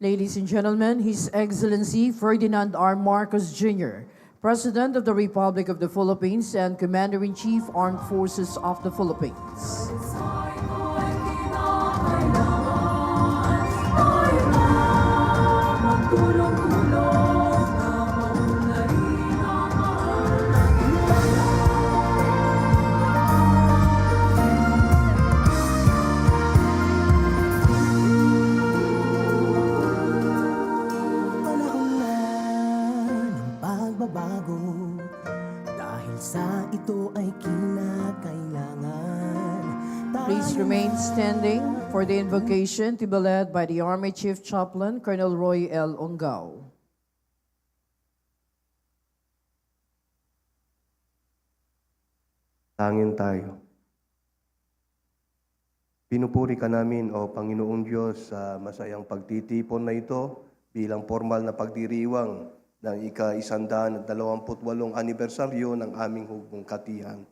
Ladies and gentlemen, His Excellency Ferdinand R. Marcos Jr., President of the Republic of the Philippines and Commander-in-Chief Armed Forces of the Philippines. Panahon na ng pagbabago, dahil sa ito ay kinakailangan. Please remain standing for the invocation to be led by the Army Chief Chaplain, Colonel Roy L. Ongao. Tangin tayo. Pinupuri ka namin, O Panginoong Diyos, sa masayang pagtitipon na ito bilang formal na pagdiriwang ng ika-128 anibersaryo ng aming Hukbong Katihan.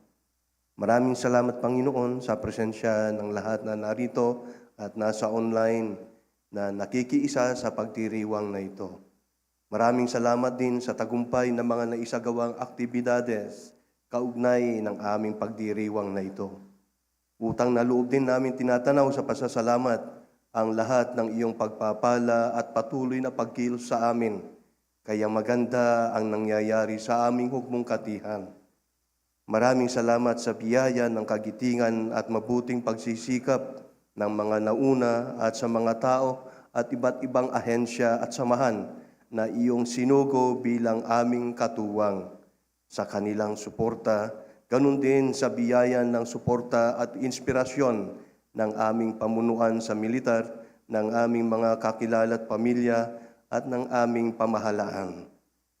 Maraming salamat, Panginoon, sa presensya ng lahat na narito at nasa online na nakikiisa sa pagdiriwang na ito. Maraming salamat din sa tagumpay ng mga naisagawang aktibidades kaugnay ng aming pagdiriwang na ito. Utang na loob din namin tinatanaw sa pasasalamat ang lahat ng iyong pagpapala at patuloy na pagkilos sa amin. Kaya maganda ang nangyayari sa aming Hukbong Katihan. Maraming salamat sa biyaya ng kagitingan at mabuting pagsisikap ng mga nauna at sa mga tao at iba't ibang ahensya at samahan na iyong sinugo bilang aming katuwang. Sa kanilang suporta, ganun din sa biyaya ng suporta at inspirasyon ng aming pamunuan sa militar, ng aming mga kakilala at pamilya at ng aming pamahalaan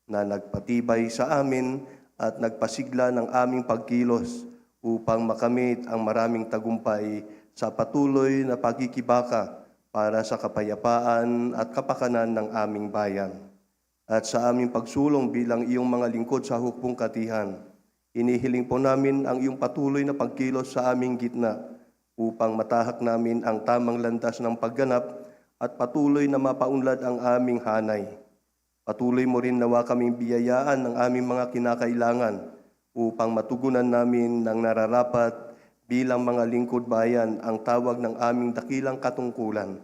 na nagpatibay sa amin at nagpasigla ng aming pagkilos upang makamit ang maraming tagumpay sa patuloy na pagkikibaka para sa kapayapaan at kapakanan ng aming bayan. At sa aming pagsulong bilang iyong mga lingkod sa Hukbong Katihan, inihiling po namin ang iyong patuloy na pagkilos sa aming gitna upang matahak namin ang tamang landas ng pagganap at patuloy na mapaunlad ang aming hanay. Patuloy mo rin nawa kaming biyayaan ng aming mga kinakailangan upang matugunan namin ng nararapat bilang mga lingkod bayan ang tawag ng aming dakilang katungkulan.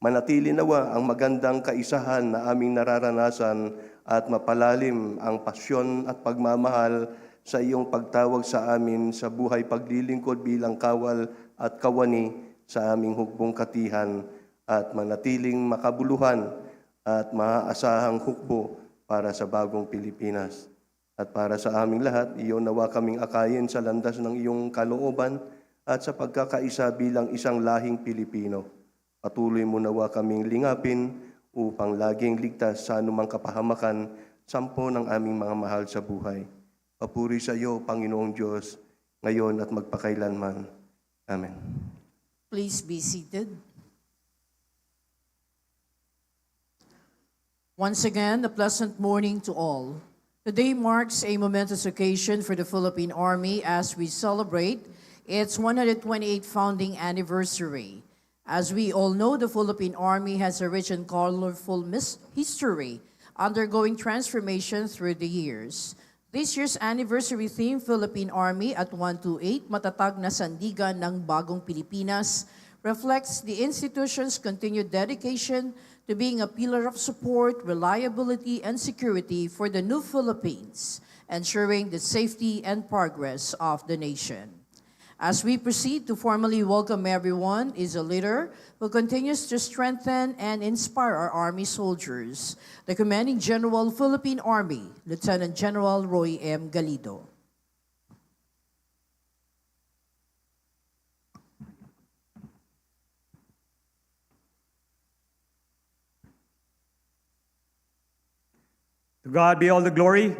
Manatili nawa ang magandang kaisahan na aming nararanasan at mapalalim ang pasyon at pagmamahal sa iyong pagtawag sa amin sa buhay paglilingkod bilang kawal at kawani sa aming Hukbong Katihan at manatiling makabuluhan at maaasahang hukbo para sa Bagong Pilipinas. At para sa aming lahat, iyon nawa kaming akayin sa landas ng iyong kalooban at sa pagkakaisa bilang isang lahing Pilipino. Patuloy mo nawa kaming lingapin upang laging ligtas sa anumang kapahamakan, sampo ng aming mga mahal sa buhay. Papuri sa iyo, Panginoong Diyos, ngayon at magpakailanman. Amen. Please be seated. Once again, a pleasant morning to all. Today marks a momentous occasion for the Philippine Army as we celebrate its 128th founding anniversary. As we all know, the Philippine Army has a rich and colorful history, undergoing transformation through the years. This year's anniversary theme, Philippine Army at 128, Matatag na Sandigan ng Bagong Pilipinas, reflects the institution's continued dedication to being a pillar of support, reliability, and security for the new Philippines, ensuring the safety and progress of the nation. As we proceed to formally welcome everyone is a leader who continues to strengthen and inspire our Army soldiers, the Commanding General, Philippine Army, Lieutenant General Roy M. Galido. To God be all the glory.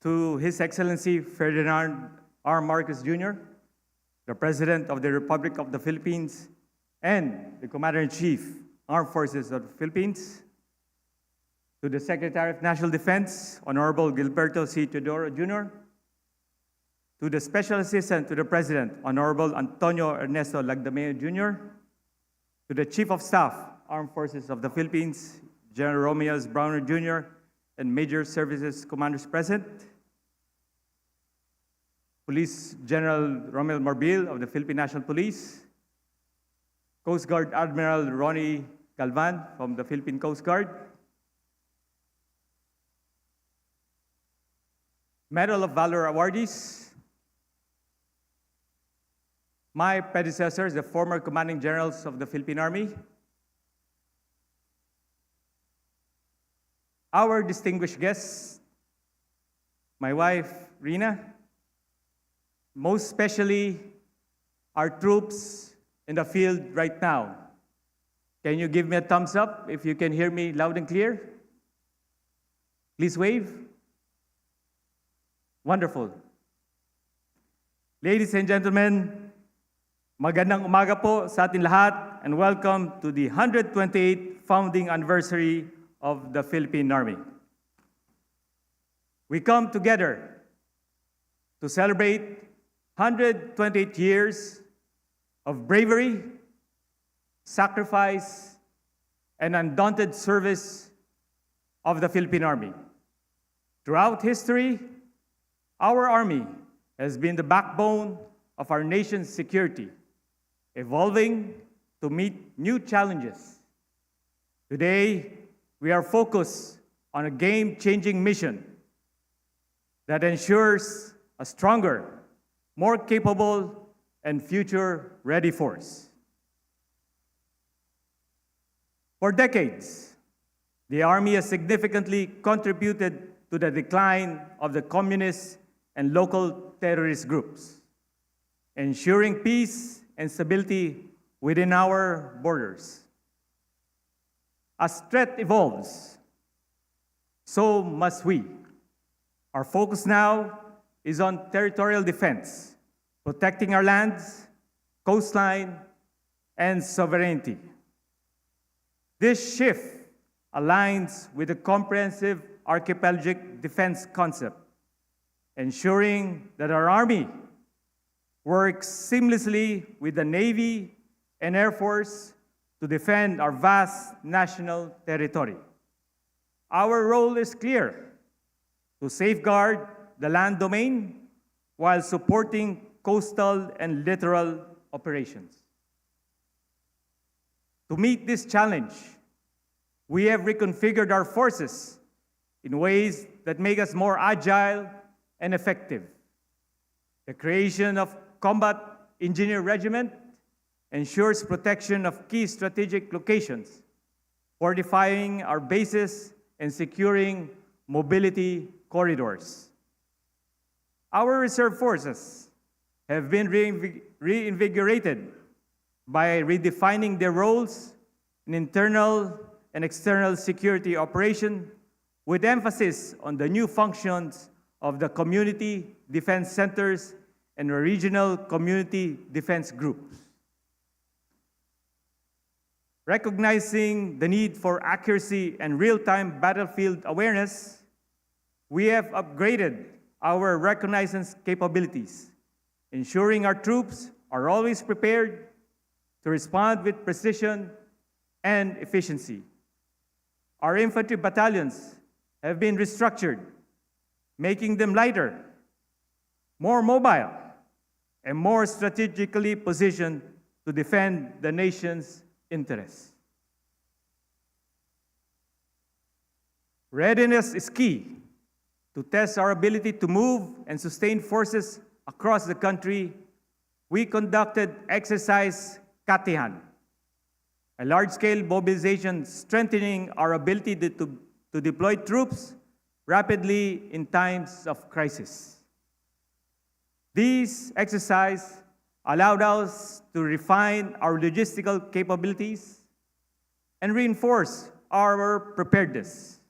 To His Excellency Ferdinand R. Marcos Jr., the President of the Republic of the Philippines, and the Commander-in-Chief, Armed Forces of the Philippines. To the Secretary of National Defense, Honorable Gilberto C. Teodoro Jr., to the Special Assistant to the President, Honorable Antonio Ernesto Lagdameo Jr., to the Chief of Staff, Armed Forces of the Philippines, General Romeo S. Browner Jr., and Major Services Commanders present, Police General Romel Marbil of the Philippine National Police, Coast Guard Admiral Ronnie Galvan from the Philippine Coast Guard, Medal of Valor awardees, my predecessors, the former commanding generals of the Philippine Army, our distinguished guests, my wife, Rina, most especially our troops in the field right now. Can you give me a thumbs up if you can hear me loud and clear? Please wave. Wonderful. Ladies and gentlemen, magandang umaga po sa atin lahat and welcome to the 128th founding anniversary of the Philippine Army. We come together to celebrate 128 years of bravery, sacrifice, and undaunted service of the Philippine Army. Throughout history, our Army has been the backbone of our nation's security, evolving to meet new challenges. Today, we are focused on a game-changing mission that ensures a stronger, more capable, and future-ready force. For decades, the Army has significantly contributed to the decline of the communist and local terrorist groups, ensuring peace and stability within our borders. As threat evolves, so must we. Our focus now is on territorial defense, protecting our lands, coastline, and sovereignty. This shift aligns with the comprehensive archipelagic defense concept, ensuring that our Army works seamlessly with the Navy and Air Force to defend our vast national territory. Our role is clear: to safeguard the land domain while supporting coastal and littoral operations. To meet this challenge, we have reconfigured our forces in ways that make us more agile and effective. The creation of Combat Engineer Regiment ensures protection of key strategic locations, fortifying our bases and securing mobility corridors. Our reserve forces have been reinvigorated by redefining their roles in internal and external security operation, with emphasis on the new functions of the community defense centers and regional community defense groups. Recognizing the need for accuracy and real-time battlefield awareness, we have upgraded our reconnaissance capabilities, ensuring our troops are always prepared to respond with precision and efficiency. Our infantry battalions have been restructured, making them lighter, more mobile, and more strategically positioned to defend the nation's interests. Readiness is key to test our ability to move and sustain forces across the country. We conducted Exercise Katihan, a large-scale mobilization strengthening our ability to deploy troops rapidly in times of crisis. These exercises allowed us to refine our logistical capabilities and reinforce our preparedness.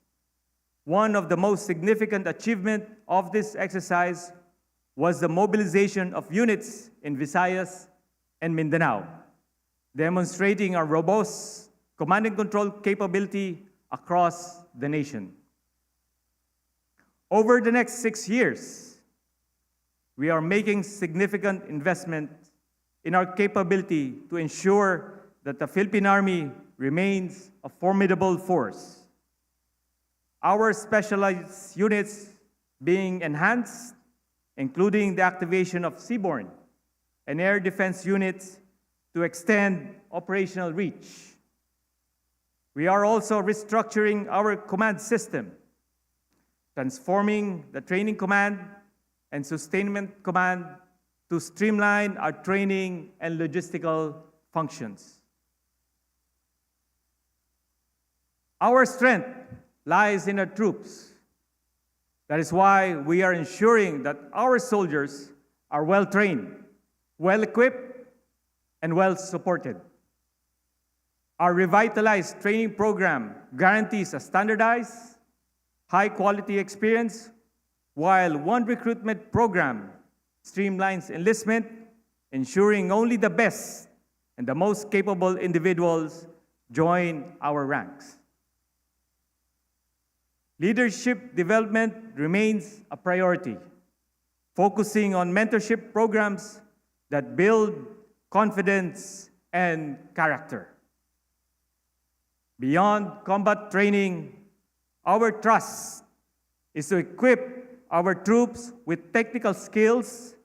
One of the most significant achievements of this exercise was the mobilization of units in Visayas and Mindanao, demonstrating our robust command and control capability across the nation. Over the next 6 years, we are making significant investment in our capability to ensure that the Philippine Army remains a formidable force. Our specialized units being enhanced, including the activation of seaborne and air defense units to extend operational reach. We are also restructuring our command system, transforming the training command and sustainment command to streamline our training and logistical functions. Our strength lies in our troops. That is why we are ensuring that our soldiers are well trained, well equipped, and well supported. Our revitalized training program guarantees a standardized, high-quality experience, while one recruitment program streamlines enlistment, ensuring only the best and the most capable individuals join our ranks. Leadership development remains a priority, focusing on mentorship programs that build confidence and character. Beyond combat training, our trust is to equip our troops with technical skills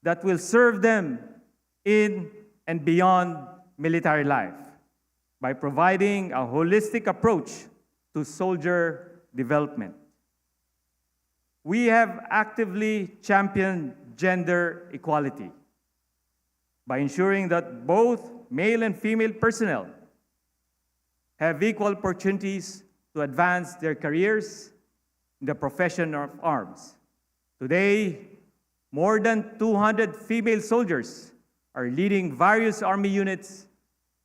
that will serve them in and beyond military life by providing a holistic approach to soldier development. We have actively championed gender equality by ensuring that both male and female personnel have equal opportunities to advance their careers in the profession of arms. Today, more than 200 female soldiers are leading various Army units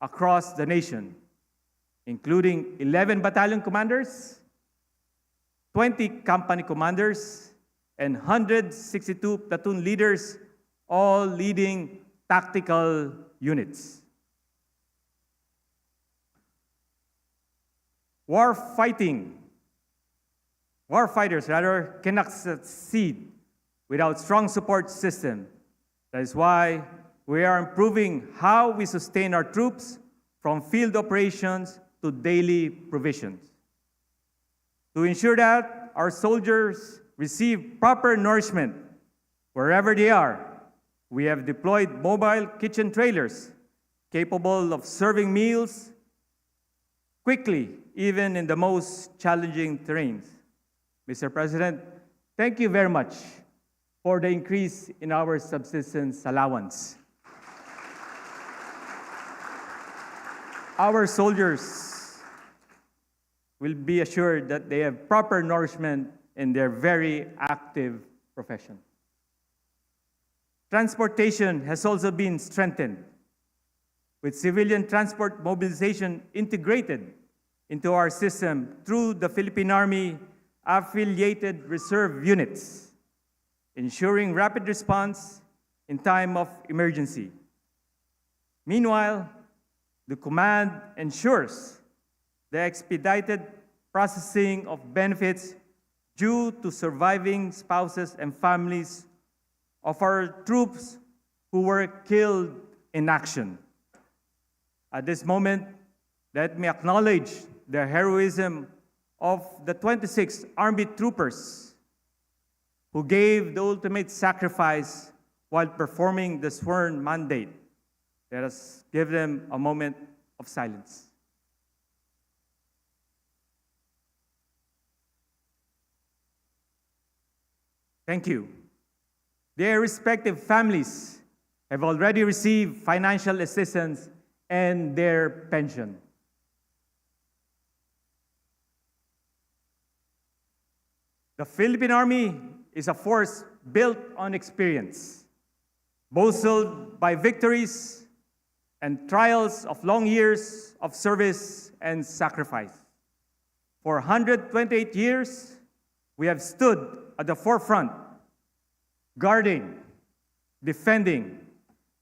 across the nation, including 11 battalion commanders, 20 company commanders, and 162 platoon leaders, all leading tactical units. Warfighters cannot succeed without strong support system. That is why we are improving how we sustain our troops from field operations to daily provisions. To ensure that our soldiers receive proper nourishment wherever they are, we have deployed mobile kitchen trailers capable of serving meals quickly, even in the most challenging terrains. Mr. President, thank you very much for the increase in our subsistence allowance. Our soldiers will be assured that they have proper nourishment in their very active profession. Transportation has also been strengthened, with civilian transport mobilization integrated into our system through the Philippine Army affiliated reserve units, ensuring rapid response in time of emergency. Meanwhile, the command ensures the expedited processing of benefits due to surviving spouses and families of our troops who were killed in action. At this moment, let me acknowledge the heroism of the 26 Army troopers who gave the ultimate sacrifice while performing the sworn mandate. Let us give them a moment of silence. Thank you. Their respective families have already received financial assistance and their pension. The Philippine Army is a force built on experience, bolstered by victories and trials of long years of service and sacrifice. For 128 years, we have stood at the forefront, guarding, defending,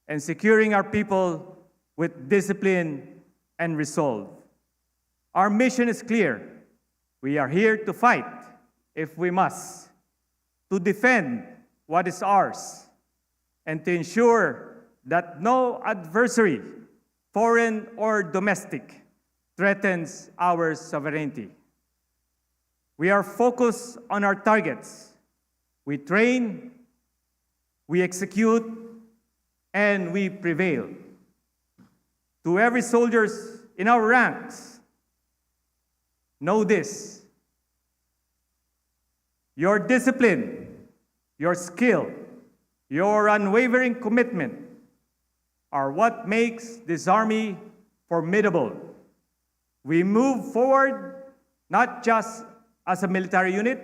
and securing our people with discipline and resolve. Our mission is clear. We are here to fight if we must, to defend what is ours, and to ensure that no adversary foreign or domestic, threatens our sovereignty. We are focused on our targets. We train, we execute, and we prevail. To every soldiers in our ranks, know this: your discipline, your skill, your unwavering commitment are what makes this Army formidable. We move forward not just as a military unit,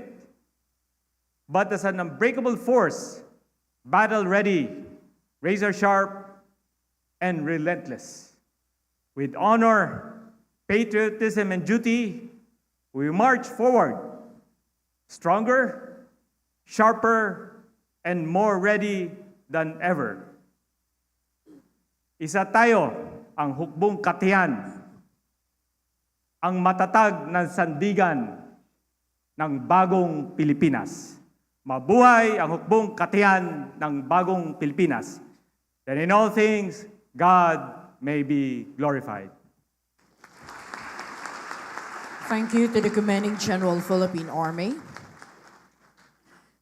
but as an unbreakable force, battle-ready, razor-sharp, and relentless. With honor, patriotism, and duty, we march forward, stronger, sharper, and more ready than ever. Isa tayo, ang Hukbong Katihan, ang matatag ng sandigan ng Bagong Pilipinas. Mabuhay ang Hukbong Katihan ng Bagong Pilipinas. That in all things, God may be glorified. Thank you to the Commanding General, Philippine Army.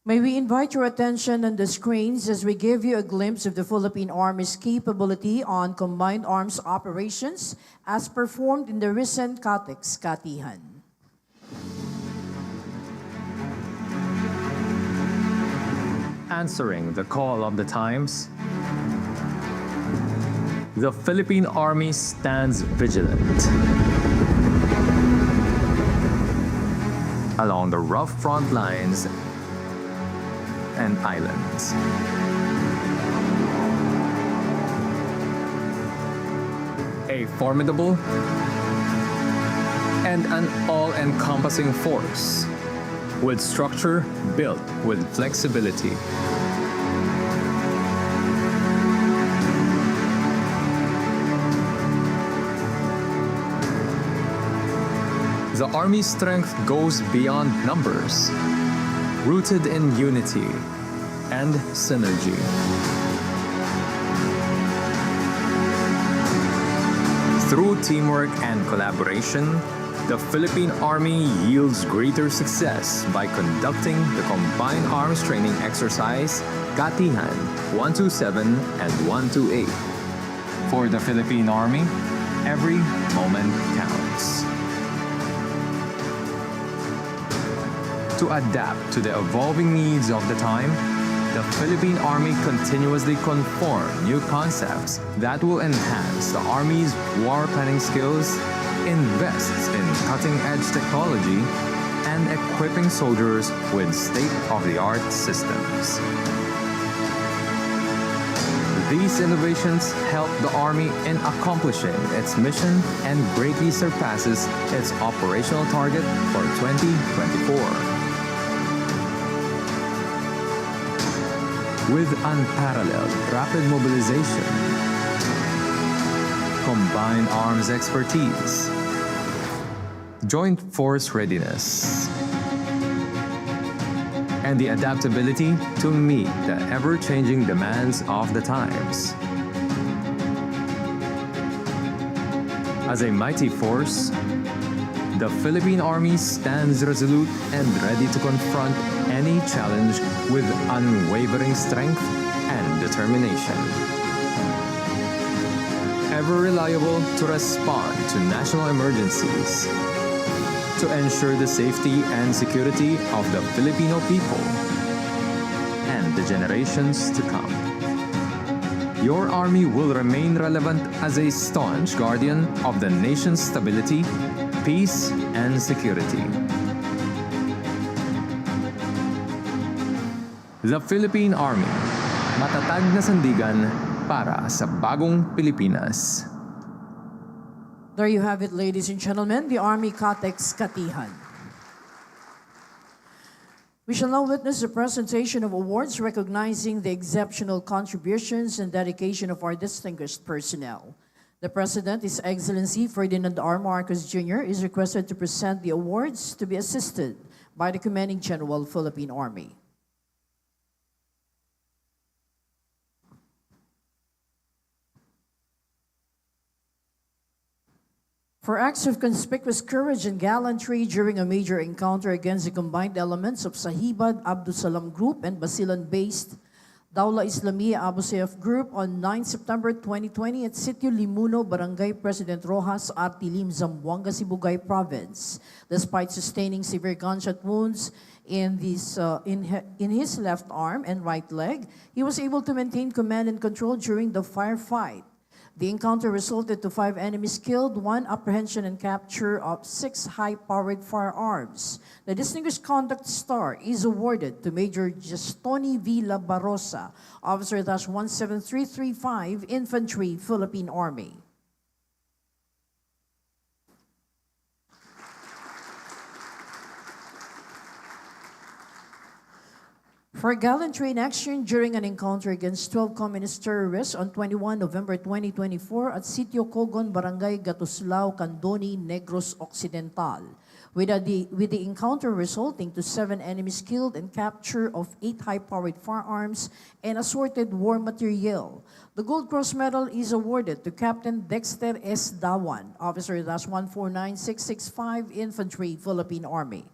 May we invite your attention on the screens as we give you a glimpse of the Philippine Army's capability on combined arms operations as performed in the recent Taguig City. Answering the call of the times, the Philippine Army stands vigilant along the rough front lines and islands. A formidable and an all-encompassing force with structure built with flexibility. The Army's strength goes beyond numbers, rooted in unity and synergy. Through teamwork and collaboration, the Philippine Army yields greater success by conducting the Combined Arms Training Exercise Katihan 127 and 128. For the Philippine Army, every moment counts. To adapt to the evolving needs of the time, the Philippine Army continuously conform new concepts that will enhance the Army's war planning skills, invests in cutting-edge technology, and equipping soldiers with state-of-the-art systems. These innovations help the Army in accomplishing its mission and greatly surpasses its operational target for 2024. With unparalleled rapid mobilization, combined arms expertise, joint force readiness, and the adaptability to meet the ever-changing demands of the times. As a mighty force, the Philippine Army stands resolute and ready to confront any challenge with unwavering strength and determination. Ever reliable to respond to national emergencies, to ensure the safety and security of the Filipino people and the generations to come. Your Army will remain relevant as a staunch guardian of the nation's stability, peace, and security. The Philippine Army, matatag na sandigan para sa Bagong Pilipinas. There you have it, ladies and gentlemen, the Army Taguig City. We shall now witness the presentation of awards recognizing the exceptional contributions and dedication of our distinguished personnel. The President, His Excellency Ferdinand R. Jr., is requested to present the awards to be assisted by the Commanding General, Philippine Army. For acts of conspicuous courage and gallantry during a major encounter against the combined elements of Sahibad Abdus Salam Group and Basilan-based Dawla Islamia Abu Sayyaf Group on 9 September 2020 at Sitio Limuno, Barangay President Rojas, Artilim, Zamboanga, Sibugay Province. Despite sustaining severe gunshot wounds in his left arm and right leg, he was able to maintain command and control during the firefight. The encounter resulted to 5 enemies killed, 1 apprehension and capture of 6 high-powered firearms. The Distinguished Conduct Star is awarded to Major Gestoni Villa Barosa, Officer -17335, Infantry, Philippine Army. For gallantry in action during an encounter against 12 communist terrorists on 21 November 2024 at Sitio Cogon, Barangay Gatuslao, Candoni, Negros Occidental, with the encounter resulting to 7 enemies killed and capture of 8 high-powered firearms and assorted war material. The Gold Cross Medal is awarded to Captain Dexter S. Dawan, Officer -149665, Infantry, Philippine Army.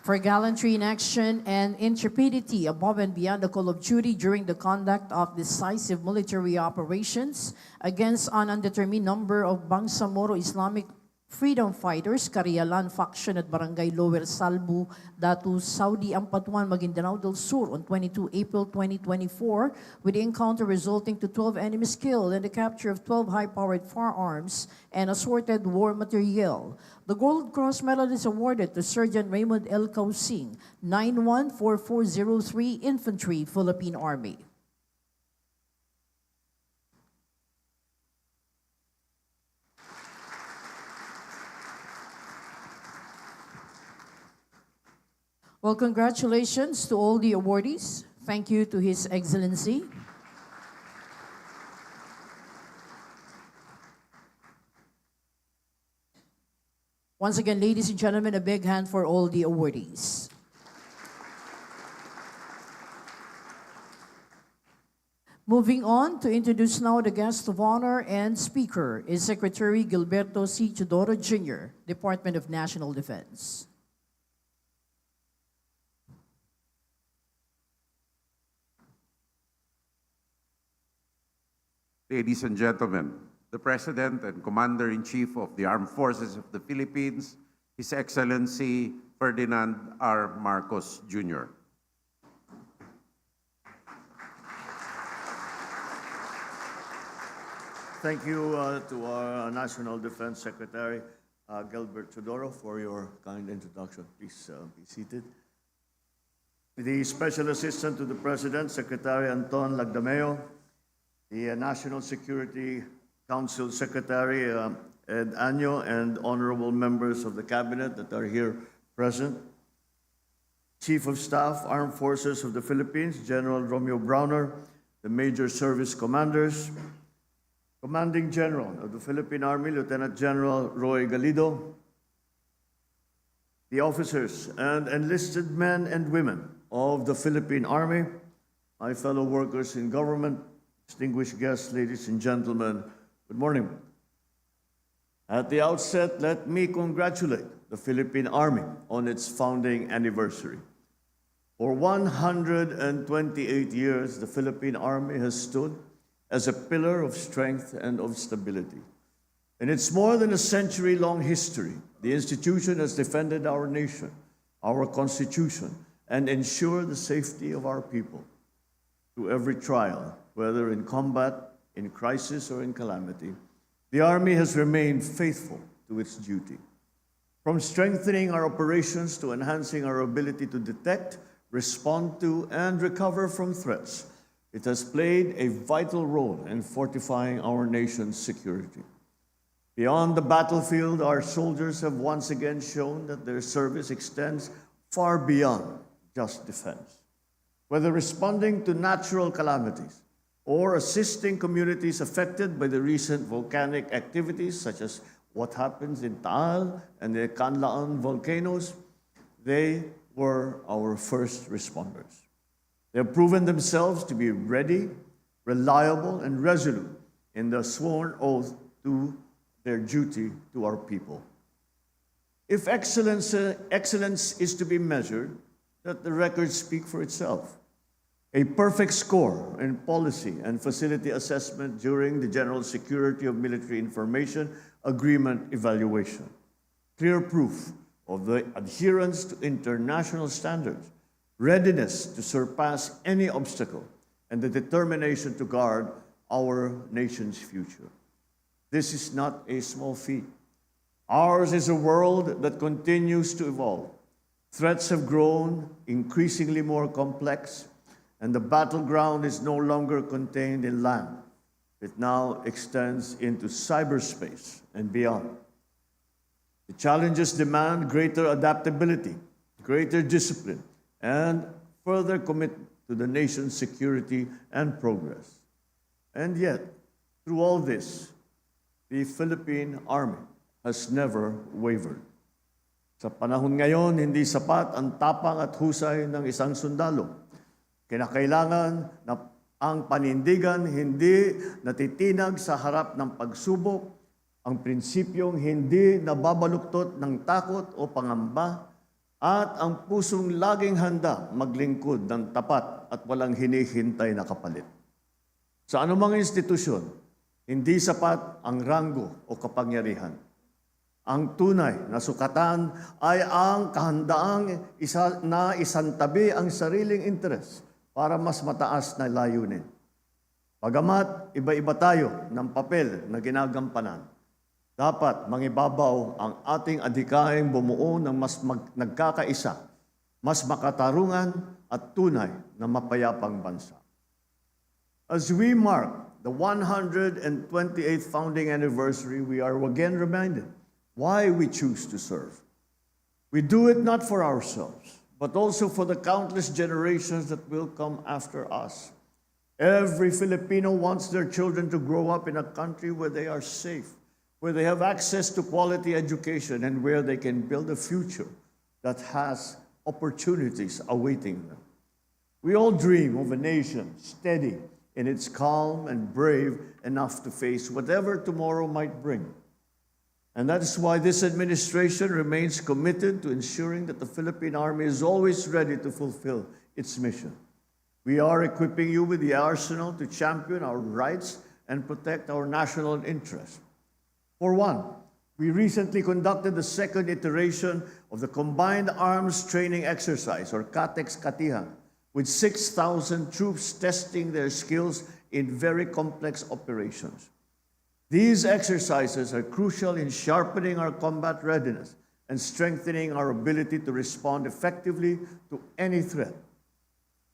For gallantry in action and intrepidity above and beyond the call of duty during the conduct of decisive military operations against an undetermined number of Bangsamoro Islamic freedom fighters, Karialan faction at Barangay Lower Salbu, Datu, Saudi Ampatuan, Maguindanao del Sur on 22 April 2024, with the encounter resulting to 12 enemies killed and the capture of 12 high-powered firearms and assorted war material. The Gold Cross Medal is awarded to Sergeant Raymond L. Causing, 914403, Infantry, Philippine Army. Well, congratulations to all the awardees. Thank you to His Excellency. Once again, ladies and gentlemen, a big hand for all the awardees. Moving on to introduce now the guest of honor and speaker is Secretary Gilberto C. Chodoro Jr., Department of National Defense. Ladies and gentlemen, the President and Commander-in-Chief of the Armed Forces of the Philippines, His Excellency Ferdinand R. Marcos, Jr. Thank you to our National Defense Secretary, Gilbert Chodoro, for your kind introduction. Please be seated. The Special Assistant to the President, Secretary Anton Lagdameo, the National Security Council Secretary Ed Año, and honorable members of the Cabinet that are here present, Chief of Staff, Armed Forces of the Philippines, General Romeo Browner, the Major Service Commanders, Commanding General of the Philippine Army, Lieutenant General Roy Galido, the officers and enlisted men and women of the Philippine Army, my fellow workers in government, distinguished guests, ladies and gentlemen, good morning. At the outset, let me congratulate the Philippine Army on its founding anniversary. For 128 years, the Philippine Army has stood as a pillar of strength and of stability. In its more than a century-long history, the institution has defended our nation, our Constitution, and ensured the safety of our people through every trial, whether in combat, in crisis, or in calamity. The Army has remained faithful to its duty. From strengthening our operations to enhancing our ability to detect, respond to, and recover from threats, it has played a vital role in fortifying our nation's security. Beyond the battlefield, our soldiers have once again shown that their service extends far beyond just defense. Whether responding to natural calamities or assisting communities affected by the recent volcanic activities, such as what happens in Taal and the Canlaon volcanoes, they were our first responders. They have proven themselves to be ready, reliable, and resolute in the sworn oath to their duty to our people. If excellence is to be measured, let the records speak for itself. A perfect score in policy and facility assessment during the General Security of Military Information Agreement evaluation. Clear proof of the adherence to international standards, readiness to surpass any obstacle, and the determination to guard our nation's future. This is not a small feat. Ours is a world that continues to evolve. Threats have grown increasingly more complex, and the battleground is no longer contained in land. It now extends into cyberspace and beyond. The challenges demand greater adaptability, greater discipline, and further commitment to the nation's security and progress. And yet, through all this, the Philippine Army has never wavered. Sa panahon ngayon, hindi sapat ang tapang at husay ng isang sundalo. Kinakailangan na ang panindigan hindi natitinag sa harap ng pagsubok, ang prinsipyong hindi nababaluktot ng takot o pangamba, at ang pusong laging handa maglingkod ng tapat at walang hinihintay na kapalit. Sa anumang institusyon, hindi sapat ang ranggo o kapangyarihan. Ang tunay na sukatan ay ang kahandaang isantabi ang sariling interes para mas mataas na layunin. Bagamat iba-iba tayo ng papel na ginagampanan, dapat mangibabaw ang ating adhikaing bumuo ng mas nagkakaisa, mas makatarungan at tunay na mapayapang bansa. As we mark the 128th founding anniversary, we are again reminded why we choose to serve. We do it not for ourselves, but also for the countless generations that will come after us. Every Filipino wants their children to grow up in a country where they are safe, where they have access to quality education, and where they can build a future that has opportunities awaiting them. We all dream of a nation steady in its calm and brave enough to face whatever tomorrow might bring. And that is why this administration remains committed to ensuring that the Philippine Army is always ready to fulfill its mission. We are equipping you with the arsenal to champion our rights and protect our national interests. For one, we recently conducted the second iteration of the Combined Arms Training Exercise, or Taguig City, with 6,000 troops testing their skills in very complex operations. These exercises are crucial in sharpening our combat readiness and strengthening our ability to respond effectively to any threat.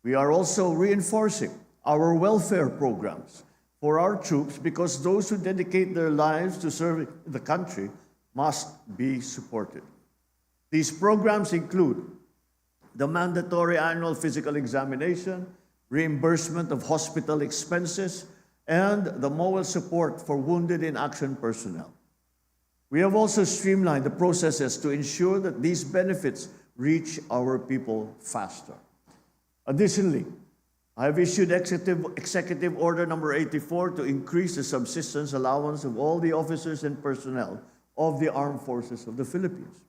We are also reinforcing our welfare programs for our troops because those who dedicate their lives to serve the country must be supported. These programs include the mandatory annual physical examination, reimbursement of hospital expenses, and the mobile support for wounded in action personnel. We have also streamlined the processes to ensure that these benefits reach our people faster. Additionally, I have issued Executive Order number 84 to increase the subsistence allowance of all the officers and personnel of the Armed Forces of the Philippines.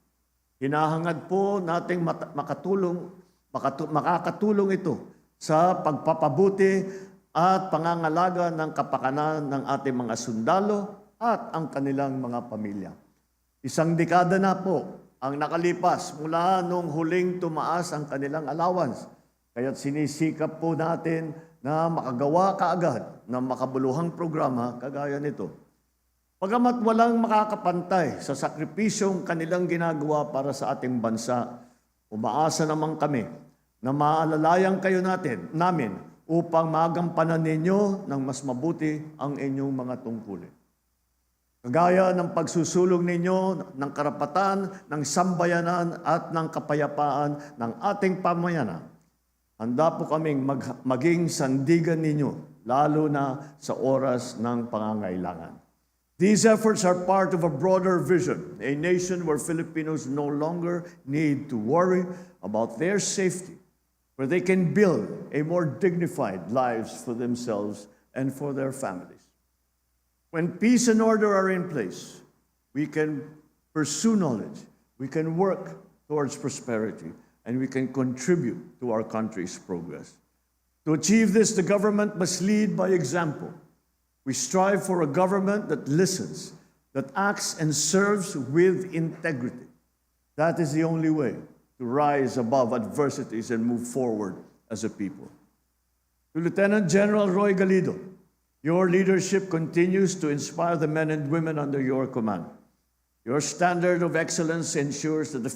Hinahangad po nating makakatulong ito sa pagpapabuti at pangangalaga ng kapakanan ng ating mga sundalo at ang kanilang mga pamilya. Isang dekada na po ang nakalipas mula nung huling tumaas ang kanilang allowance. Kaya't sinisikap po natin na makagawa kaagad ng makabuluhang programa kagaya nito. Pagamat walang makakapantay sa sakripisyong kanilang ginagawa para sa ating bansa, umaasa naman kami na maalalayan kayo namin upang magampanan ninyo ng mas mabuti ang inyong mga tungkulin. Kagaya ng pagsusulong ninyo ng karapatan, ng sambayanan at ng kapayapaan ng ating pamayanan, handa po kaming maging sandigan ninyo, lalo na sa oras ng pangangailangan. These efforts are part of a broader vision, a nation where Filipinos no longer need to worry about their safety, where they can build a more dignified lives for themselves and for their families. When peace and order are in place, we can pursue knowledge, we can work towards prosperity, and we can contribute to our country's progress. To achieve this, the government must lead by example. We strive for a government that listens, that acts and serves with integrity. That is the only way to rise above adversities and move forward as a people. To Lieutenant General Roy Galido, your leadership continues to inspire the men and women under your command. Your standard of excellence ensures that the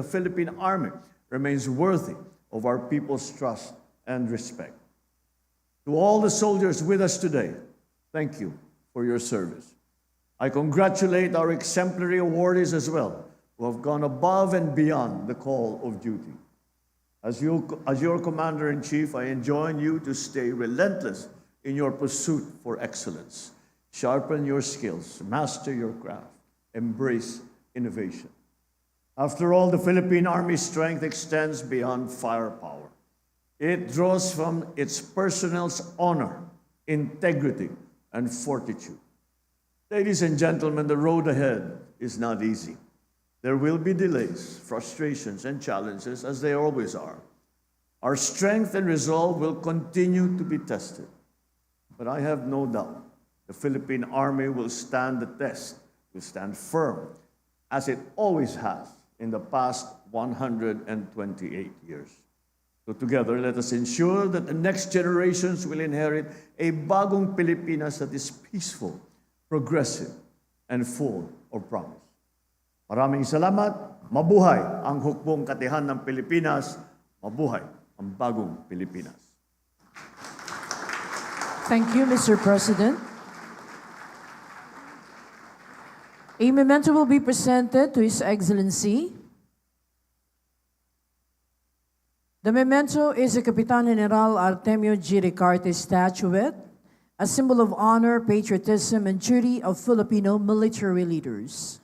Philippine Army remains worthy of our people's trust and respect. To all the soldiers with us today, thank you for your service. I congratulate our exemplary awardees as well, who have gone above and beyond the call of duty. As your Commander-in-Chief, I enjoin you to stay relentless in your pursuit for excellence. Sharpen your skills, master your craft, embrace innovation. After all, the Philippine Army's strength extends beyond firepower. It draws from its personnel's honor, integrity, and fortitude. Ladies and gentlemen, the road ahead is not easy. There will be delays, frustrations, and challenges, as there always are. Our strength and resolve will continue to be tested. But I have no doubt the Philippine Army will stand the test, will stand firm, as it always has in the past 128 years. So together, let us ensure that the next generations will inherit a Bagong Pilipinas that is peaceful, progressive, and full of promise. Maraming salamat. Mabuhay ang Hukbong Katihan ng Pilipinas. Mabuhay ang Bagong Pilipinas. Thank you, Mr. President. A memento will be presented to His Excellency. The memento is a Kapitan General Artemio G. Ricarte statuette, a symbol of honor, patriotism, and duty of Filipino military leaders.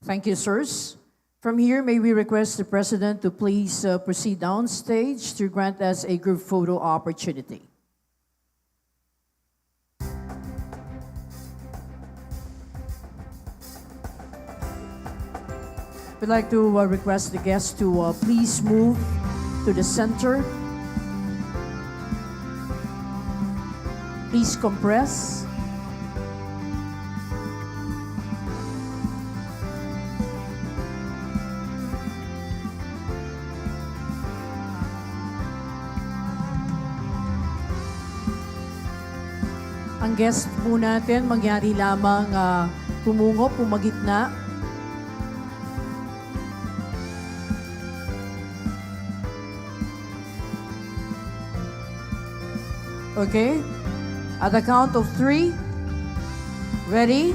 Thank you, sirs. From here, may we request the President to please proceed downstage to grant us a group photo opportunity. We'd like to request the guests to please move to the center. Please compress. Ang guest po natin, mangyari lamang pumungo, pumagitna. Okay? At the count of 3, ready?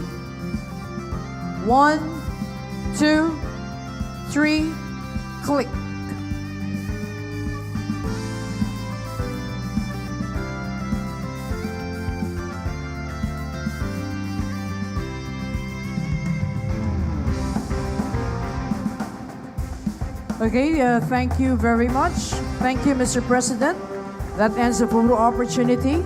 1, 2, 3, click. Okay, thank you very much. Thank you, Mr. President. That ends the photo opportunity.